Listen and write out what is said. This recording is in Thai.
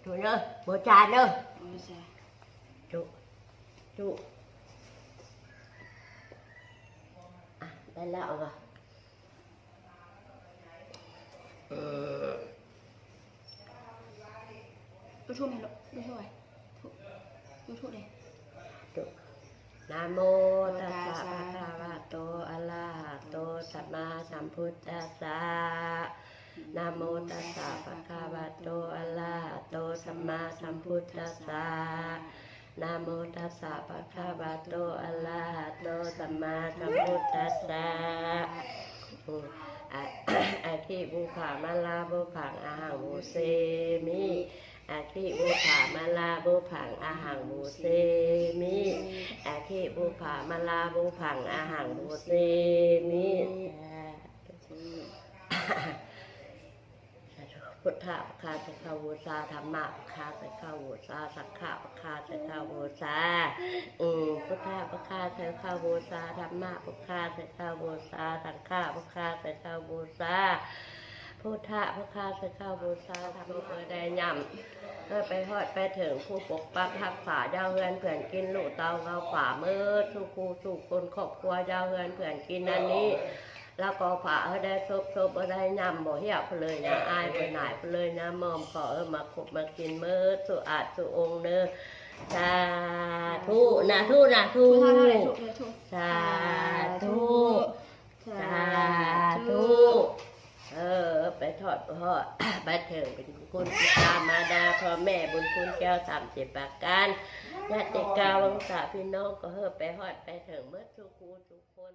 ถูกเนอะโบจานเนอะจุจุได้แล้วเหรอดูช่วยไหมดูช่วยดูช่วยเลยนะโมตัสสะภะคะวะโตอะระหะโตสัมมาสัมพุทธัสสะนะโมตัสสะภะคะวะโตอะระหะโตสัมมาสัมพุทธัสสะนะโมตัสสะภะคะวะโตอะระหะโตสัมมาสัมพุทธัสสะอาคิบุภามะลาบุผังอาหังบุเซมิอาคิบุภามะลาบุผังอาหังบุเซมิอาคิบุภามะลาบุผังอาหังบุเซมิพุทธะคาสกาวสาธรรมะคาสกาวสาสักขะคาสกาวสาพุทธะคาสกาวสาธรรมะคาสกาวสาสังฆะคาสกาวสาพุทธะคาสกาวสาธรรมะได้ย่ำไปฮอดไปถึงผู้ปกปักรักษาเจ้าเฮือนเพื่อนกินลูกเตาเงาฝ่ามือทุกคู่ทุกคนครอบครัวเจ้าเฮือนเพื่อนกินอันนี้แล้วก็ผ่าได้ซบได้ยำบ่เหี้ยเลยนะอายไปไหนไปเลยนะมอมขอมาขบมากินมือสุอาจสุองเนื้อสาธุนะทุนะทุสาธุสาธุไปทอดพ่อไปถึงเป็นคุณพิตามาดาพ่อแม่บุญคุณแก้ว30 ประการญาติกาวังสาพี่น้องก็ไปฮอดไปถึงเมื่อทุกคน